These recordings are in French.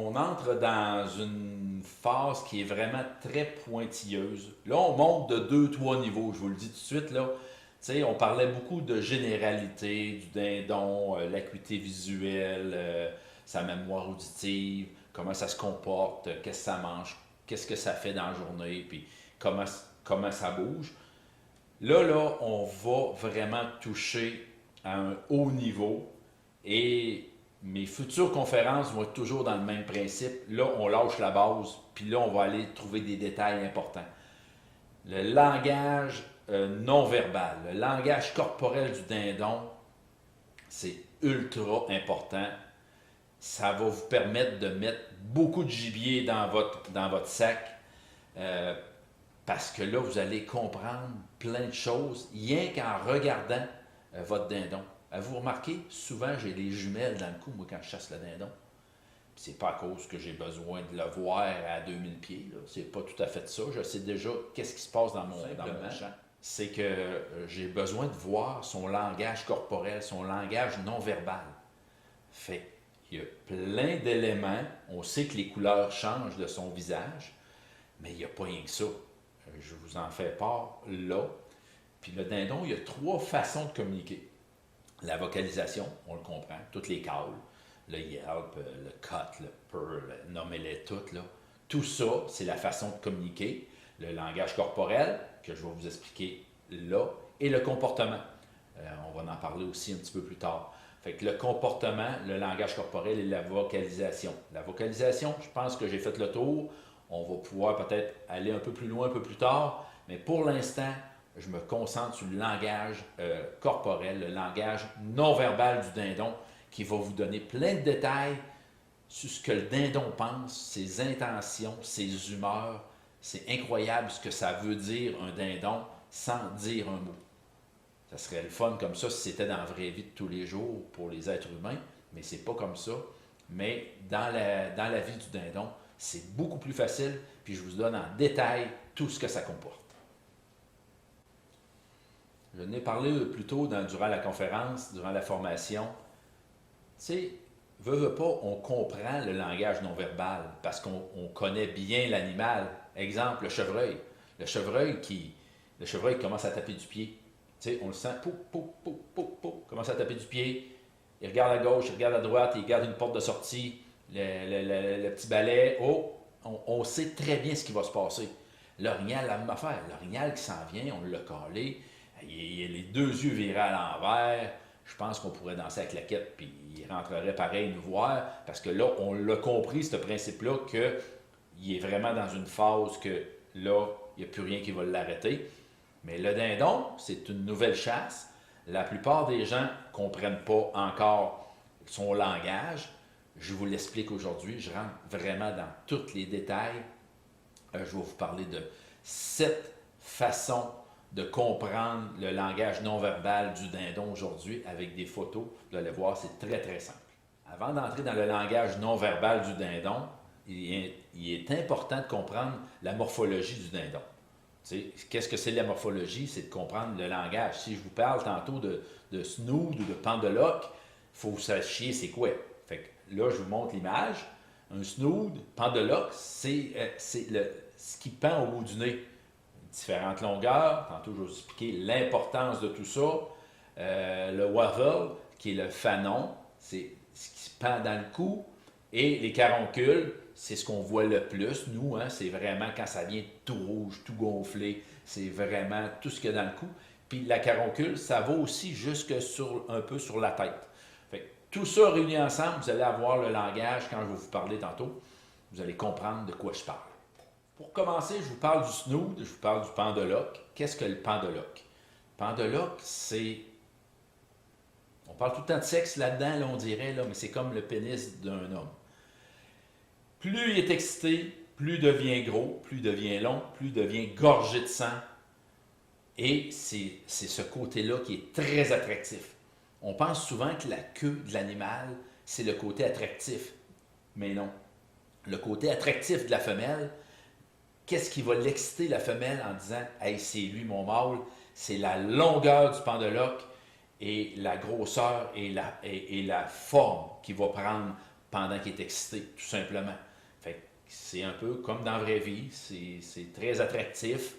On entre dans une phase qui est vraiment très pointilleuse. Là, on monte de deux, trois niveaux, je vous le dis tout de suite. Là. Tu sais, on parlait beaucoup de généralité, du dindon, l'acuité visuelle, sa mémoire auditive, comment ça se comporte, qu'est-ce que ça mange, qu'est-ce que ça fait dans la journée, puis comment, comment ça bouge. Là, on va vraiment toucher à un haut niveau et mes futures conférences vont être toujours dans le même principe. Là, on lâche la base, puis là, on va aller trouver des détails importants. Le langage non verbal, le langage corporel du dindon, c'est ultra important. Ça va vous permettre de mettre beaucoup de gibier dans votre sac. euh, Parce que là, vous allez comprendre plein de choses, rien qu'en regardant votre dindon. Vous remarquez, souvent j'ai les jumelles dans le cou, moi, quand je chasse le dindon. Puis c'est pas à cause que j'ai besoin de le voir à 2000 pieds. C'est pas tout à fait ça. Je sais déjà qu'est-ce qui se passe dans mon champ. C'est que j'ai besoin de voir son langage corporel, son langage non verbal. Fait il y a plein d'éléments. On sait que les couleurs changent de son visage, mais il n'y a pas rien que ça. Je vous en fais part là. Puis le dindon, il y a trois façons de communiquer. La vocalisation, on le comprend, toutes les cales, le yelp, le cut, le purr, nommez-les toutes, là. Tout ça, c'est la façon de communiquer. Le langage corporel, que je vais vous expliquer là, et le comportement. On va en parler aussi un petit peu plus tard. Fait que le comportement, le langage corporel et la vocalisation. La vocalisation, je pense que j'ai fait le tour. On va pouvoir peut-être aller un peu plus loin un peu plus tard, mais pour l'instant, je me concentre sur le langage corporel, le langage non-verbal du dindon, qui va vous donner plein de détails sur ce que le dindon pense, ses intentions, ses humeurs. C'est incroyable ce que ça veut dire un dindon sans dire un mot. Ça serait le fun comme ça si c'était dans la vraie vie de tous les jours pour les êtres humains, mais c'est pas comme ça. Mais dans la vie du dindon, c'est beaucoup plus facile, puis je vous donne en détail tout ce que ça comporte. Je n'ai parlé plus tôt durant la conférence, durant la formation. Tu sais, veut pas, on comprend le langage non verbal parce qu'on connaît bien l'animal. Exemple, le chevreuil. Le chevreuil le chevreuil commence à taper du pied. Tu sais, on le sent, pou, pou, pou, pou, pou, commence à taper du pied. Il regarde à gauche, il regarde à droite, il regarde une porte de sortie, le petit balai. Oh, on sait très bien ce qui va se passer. L'orignal, la même affaire. L'orignal qui s'en vient, on l'a collé. Il a les deux yeux virés à l'envers. Je pense qu'on pourrait danser avec la quête, puis il rentrerait pareil nous voir, parce que là, on l'a compris, ce principe-là, qu'il est vraiment dans une phase que là, il n'y a plus rien qui va l'arrêter. Mais le dindon, c'est une nouvelle chasse. La plupart des gens ne comprennent pas encore son langage. Je vous l'explique aujourd'hui. Je rentre vraiment dans tous les détails. Je vais vous parler de 7 façons de comprendre le langage non-verbal du dindon aujourd'hui avec des photos. Vous allez voir, c'est très, très simple. Avant d'entrer dans le langage non-verbal du dindon, il est important de comprendre la morphologie du dindon. Qu'est-ce que c'est la morphologie? C'est de comprendre le langage. Si je vous parle tantôt de snood ou de pendeloque, il faut que vous sachiez c'est quoi. Fait que là, je vous montre l'image. Un snood, pendeloque, c'est ce qui pend au bout du nez. Différentes longueurs. Tantôt, je vais vous expliquer l'importance de tout ça. Le wavel, qui est le fanon, c'est ce qui se pend dans le cou. Et les caroncules, c'est ce qu'on voit le plus, nous, hein, c'est vraiment quand ça vient tout rouge, tout gonflé, c'est vraiment tout ce qu'il y a dans le cou. Puis la caroncule, ça va aussi jusque un peu sur la tête. Fait que tout ça réuni ensemble, vous allez avoir le langage, quand je vais vous parler tantôt, vous allez comprendre de quoi je parle. Pour commencer, je vous parle du snood, je vous parle du pendeloque. Qu'est-ce que le pendeloque? Le pendeloque, c'est... On parle tout le temps de sexe là-dedans, là, on dirait, là, mais c'est comme le pénis d'un homme. Plus il est excité, plus il devient gros, plus il devient long, plus il devient gorgé de sang. Et c'est ce côté-là qui est très attractif. On pense souvent que la queue de l'animal, c'est le côté attractif. Mais non. Le côté attractif de la femelle, qu'est-ce qui va l'exciter la femelle en disant « Hey, c'est lui mon mâle », c'est la longueur du pendeloque et la grosseur et la forme qu'il va prendre pendant qu'il est excité, tout simplement. Fait que c'est un peu comme dans la vraie vie, c'est très attractif,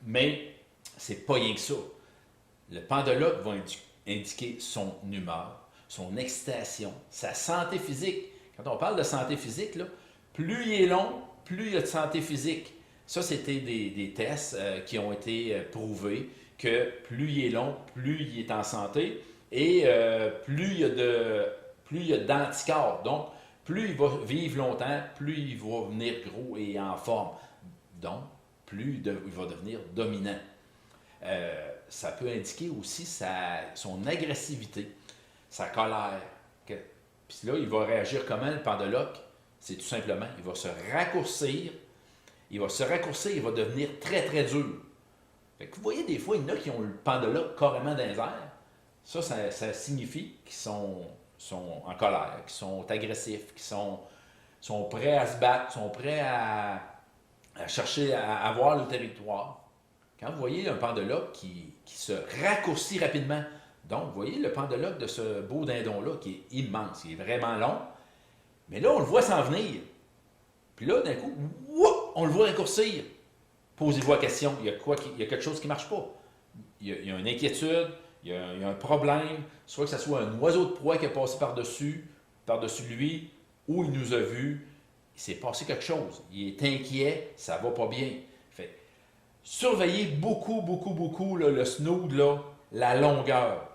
mais c'est pas rien que ça. Le pendologue va indiquer son humeur, son excitation, sa santé physique. Quand on parle de santé physique, là, plus il est long, plus il y a de santé physique. Ça, c'était des tests qui ont été prouvés que plus il est long, plus il est en santé et plus il y a d'anticorps. Donc, plus il va vivre longtemps, plus il va venir gros et en forme. Donc, plus il va devenir dominant. Ça peut indiquer aussi son agressivité, sa colère. Puis là, il va réagir comment le pendologue? C'est tout simplement, il va se raccourcir. Il va se raccourcir, il va devenir très, très dur. Fait que vous voyez, des fois, il y en a qui ont le pendologue carrément dans les airs. Ça signifie qu'ils sont en colère, qu'ils sont agressifs, qu'ils sont prêts à se battre, sont prêts à chercher à avoir le territoire. Quand vous voyez un pendologue qui se raccourcit rapidement, donc vous voyez le pendologue de ce beau dindon-là qui est immense, il est vraiment long, mais là on le voit s'en venir. Puis là, d'un coup, on le voit raccourcir. Posez-vous la question, il y a quelque chose qui ne marche pas. Il y a une inquiétude, il y a un problème, soit que ce soit un oiseau de proie qui est passé par-dessus lui, ou il nous a vus, il s'est passé quelque chose. Il est inquiet, ça ne va pas bien. Fait, surveillez beaucoup, beaucoup, beaucoup là, le snood, là, la longueur.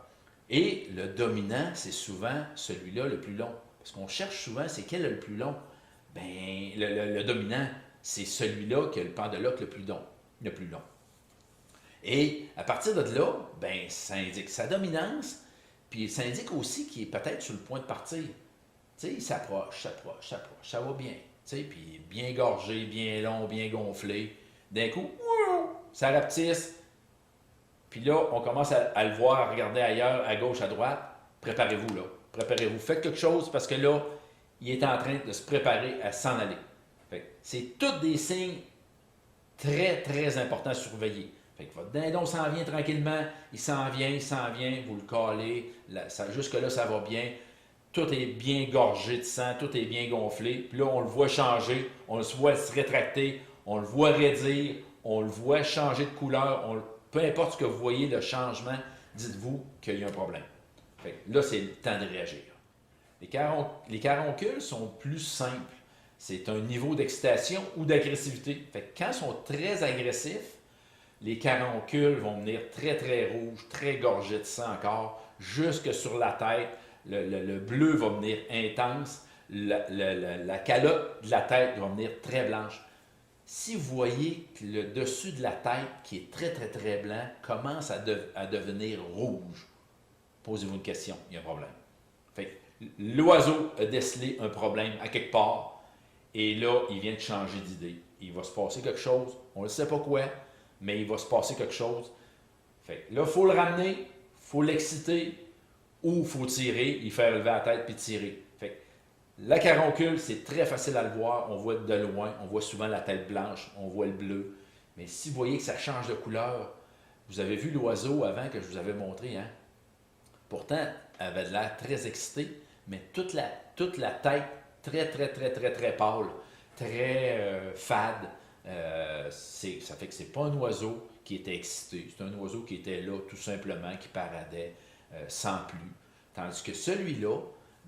Et le dominant, c'est souvent celui-là le plus long. Parce qu'on cherche souvent, c'est quel est le plus long? Ben, le dominant, c'est celui-là qui a le pendologue le plus long. Et à partir de là, ben, ça indique sa dominance, puis ça indique aussi qu'il est peut-être sur le point de partir. Tu sais, il s'approche, ça va bien. Tu sais, puis bien gorgé, bien long, bien gonflé. D'un coup, ça rapetisse. Puis là, on commence à le voir, à regarder ailleurs, à gauche, à droite. Préparez-vous, là. Préparez-vous. Faites quelque chose parce que là, il est en train de se préparer à s'en aller. C'est tous des signes très, très importants à surveiller. Fait que votre dindon s'en vient tranquillement, il s'en vient, vous le calez, jusque-là, ça va bien. Tout est bien gorgé de sang, tout est bien gonflé. Puis là, on le voit changer, on le voit se rétracter, on le voit raidir, on le voit changer de couleur. Peu importe ce que vous voyez, le changement, dites-vous qu'il y a un problème. Fait que là, c'est le temps de réagir. Les caroncules sont plus simples. C'est un niveau d'excitation ou d'agressivité. Fait que quand ils sont très agressifs, les caroncules vont venir très, très rouges, très gorgés de sang encore, jusque sur la tête. Le bleu va venir intense. La calotte de la tête va venir très blanche. Si vous voyez que le dessus de la tête, qui est très, très, très blanc, commence à devenir rouge, posez-vous une question, il y a un problème. Fait que l'oiseau a décelé un problème à quelque part, et là, il vient de changer d'idée. Il va se passer quelque chose, on ne sait pas quoi, mais il va se passer quelque chose. Fait que là, il faut le ramener, il faut l'exciter, ou il faut tirer, il faire lever la tête puis tirer. Fait que la caroncule, c'est très facile à le voir, on voit de loin, on voit souvent la tête blanche, on voit le bleu. Mais si vous voyez que ça change de couleur, vous avez vu l'oiseau avant que je vous avais montré, hein? Pourtant, elle avait l'air très excitée, mais toute la tête très, très, très, très, très pâle, très fade. Ça fait que c'est pas un oiseau qui était excité, c'est un oiseau qui était là tout simplement, qui paradait sans plus. Tandis que celui-là,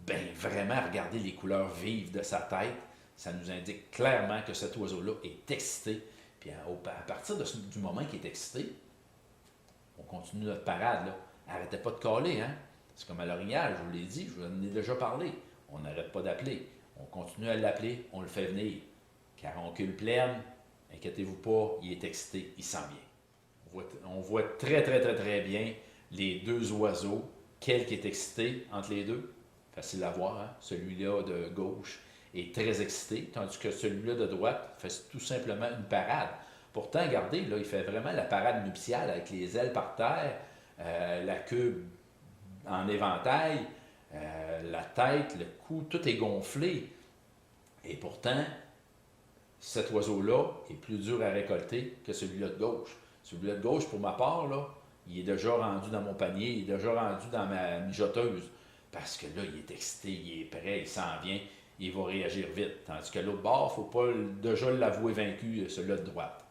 ben vraiment, regardez les couleurs vives de sa tête, ça nous indique clairement que cet oiseau-là est excité. Puis à partir du moment qu'il est excité, on continue notre parade, là. Arrêtez pas de caler, hein? C'est comme à l'orignal, je vous l'ai dit, je vous en ai déjà parlé. On n'arrête pas d'appeler. On continue à l'appeler, on le fait venir. Caroncule pleine, inquiétez-vous pas, il est excité, il s'en vient. On voit très, très, très, très bien les deux oiseaux. Quel qui est excité entre les deux? Facile à voir, hein? Celui-là de gauche est très excité, tandis que celui-là de droite fait tout simplement une parade. Pourtant, regardez, là, il fait vraiment la parade nuptiale avec les ailes par terre, la queue en éventail, la tête, le cou, tout est gonflé. Et pourtant, cet oiseau-là est plus dur à récolter que celui-là de gauche. Celui-là de gauche, pour ma part, là, il est déjà rendu dans mon panier, il est déjà rendu dans ma mijoteuse. parce que là, il est excité, il est prêt, il s'en vient, il va réagir vite. Tandis que l'autre bord, il ne faut pas déjà l'avouer vaincu, celui-là de droite.